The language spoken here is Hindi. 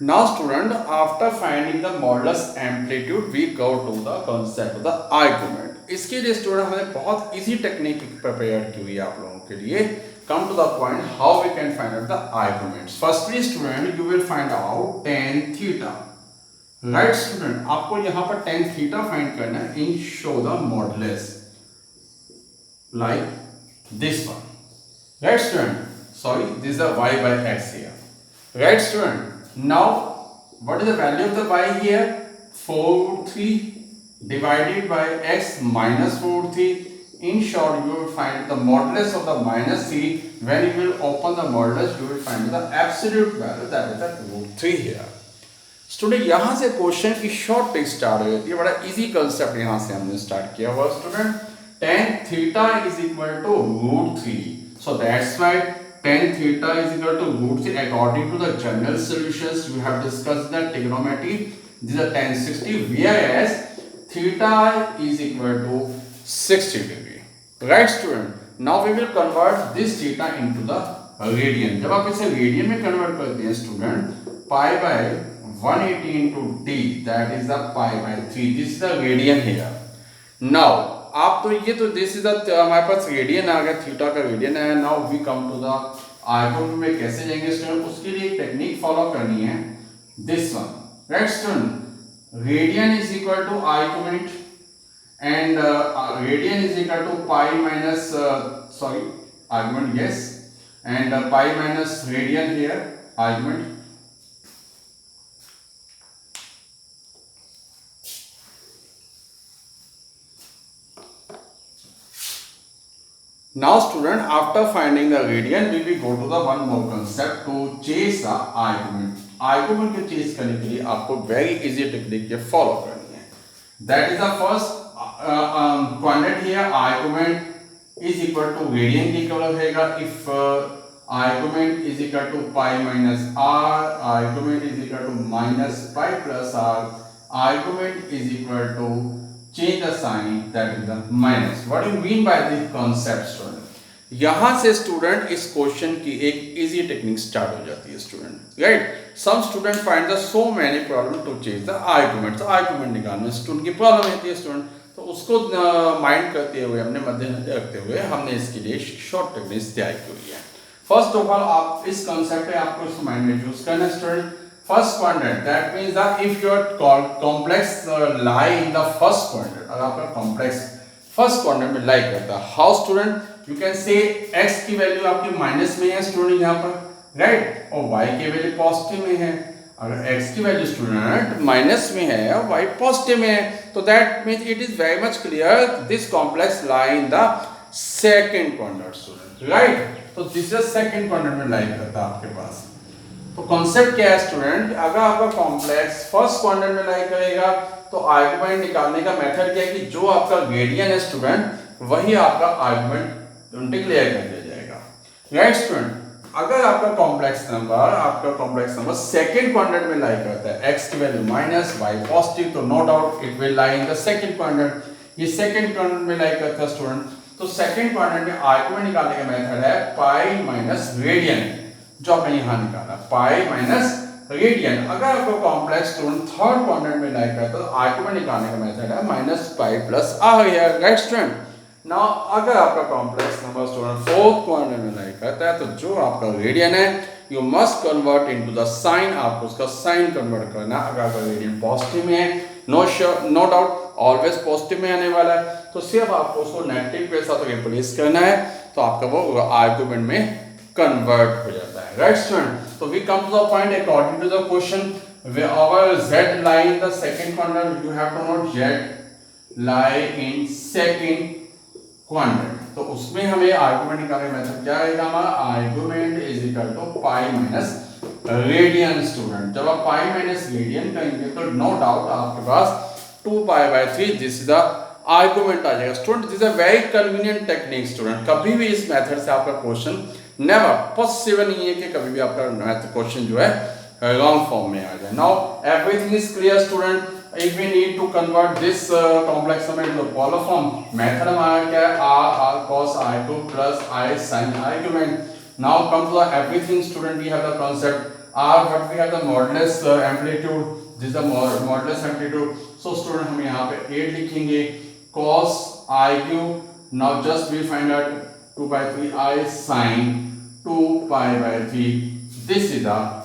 Now student, after finding the modulus amplitude we go to the concept of the argument. इसके लिए स्टूडेंट हमने बहुत इजी टेक्निक प्रिपेयर की हुई है आप लोगों के लिए. Come to the point how we can find out the arguments. Firstly student, you will find out tan theta. Right student, आपको यहाँ पर tan theta find करना है in show the modulus like this one. Right student, sorry, this is the y by x here. Right student. Now, what is the value of the y here? 4/3 divided by x minus 4/3. In short, you will find the modulus of the minus 3. When you will open the modulus, you will find the absolute value, that is the √3 here. Student यहाँ से क्वेश्चन की शॉर्ट ट्रिक स्टार्ट हो जाती है. बड़ा इजी कंसेप्ट यहाँ से हमने स्टार्ट किया हुआ student. tan theta is equal to √3. So that's why tan theta is equal to √3 according to the general solutions we have discussed the trigonometry. This is a tan 60, whereas theta is equal to 60 degree. Right student? Now we will convert this theta into the radian. जब आप इसे रेडियन में कन्वर्ट करते हैं student, pi by 180 into t, that is the pi by 3. This is the radian here. Now आप तो ये तो दिस इज द हमारे पास रेडियन आ गया, थीटा का रेडियन है. Now we come to the argument में कैसे जाएंगे स्टूडेंट, उसके लिए एक टेक्निक फॉलो करनी है, this one. Right student, radian is equal to argument and radian is equal to pi minus sorry argument, yes, and pi minus radian here argument. Now student, after finding the radian, we will go to the one more concept to chase the argument. Argument को chase करने के लिए आपको very easy technique ये follow करनी है. That is the first quadrant here. Argument is equal to radian की इक्वल रहेगा. If argument is equal to pi minus r, argument is equal to minus pi plus r, argument is equal to change the sign, that is the minus. What do you mean by this concept student? यहाँ से स्टूडेंट इस क्वेश्चन की एक इजी टेक्निक स्टार्ट हो जाती है student. Right, some student find the so many problem to change the argument. तो आर्गुमेंट निकालने स्टूडेंट की प्रॉब्लम होती है स्टूडेंट, तो उसको माइंड करते हुए हमने मद्देनजर रखते हुए हमने इसके लिए शॉर्ट टेक्निक्स तैयार की हुई है. फर्स्ट ऑफ ऑल आप इस कॉन्सेप्ट पे आपको इसको माइंड में यूज करना है student. First quadrant, that means that if your complex lie in the first quadrant, अगर आपका complex first quadrant में lie करता है, how student? You can say x की वैल्यू आपकी माइनस में है स्टूडेंट यहाँ पर, राइट, और y की वैल्यू पॉजिटिव में है. अगर x की वैल्यू स्टूडेंट माइनस में है और y पॉजिटिव में है, तो that means it is very much clear this complex lie in the second quadrant student, right? तो this is second quadrant में lie करता है आपके पास. तो कॉन्सेप्ट क्या है स्टूडेंट, अगर आपका कॉम्प्लेक्स फर्स्ट क्वाड्रेंट में लाई करेगा तो आर्गुमेंट निकालने का मेथड क्या है कि जो आपका रेडियन है स्टूडेंट वही आपका आर्गुमेंट डिक्लेयर कर दिया जाएगा. राइट स्टूडेंट, अगर आपका कॉम्प्लेक्स नंबर सेकंड क्वाड्रेंट में लाई करता है, x की वैल्यू माइनस y पॉजिटिव, तो no doubt it will lie in the second quadrant. ये सेकंड क्वाड्रेंट में लाई करता है स्टूडेंट, तो सेकंड क्वाड्रेंट में आर्गुमेंट निकालने का मेथड है पाई माइनस रेडियन, जो आपने यहाँ निकाला पाई माइनस रेडियन. अगर आपको कॉम्प्लेक्स स्टूडेंट थर्ड क्वाड्रेंट में लाई करता है तो आर्गुमेंट निकालने का मेथड है minus pi plus r here. Right student, now अगर आपका complex number student fourth quadrant में लाई करता है तो जो आपका रेडियन है you must convert into the sine. आपको उसका साइन कन्वर्ट करना. अगर आपका रेडियन पॉजिटिव में है, नो डाउट ऑलवेज पॉजिटिव में आने वाला है, तो सिर्फ आपको उसको नेगेटिव के साथ रिप्लेस करना है, तो आपका वो आर्गुमेंट में कन्वर्ट हो जाता है. राइट स्टूडेंट, तो we come to the point according to the question our z lie in the second quadrant. You have to note z lie in second quadrant. तो उसमें हमें आर्गुमेंट निकालने का मेथड क्या रहेगा हमारा, argument is equal to pi minus radian. Student, जब आप पाई माइनस रेडियन करेंगे तो नो डाउट आपके पास 2 pi by 3 this is the argument आ जाएगा. Student, this is a very convenient technique. Student, कभी भी इस मेथड से आपका क्वेश्चन नेवर पॉसिबल नहीं है कि कभी भी आपका क्वेश्चन जो है रॉन्ग फॉर्म में आ जाए. Now everything is clear student. If we need to convert this complex number into polar form, method हमारा क्या है, r cos i2 plus i sin argument. Now come to the everything student, we have the concept R what we have the modulus amplitude, this is the modulus amplitude. So student हम यहाँ पे 8 लिखेंगे cos I cube. Now just we find out 2 by 3 I sin 2 pi by 3. This is the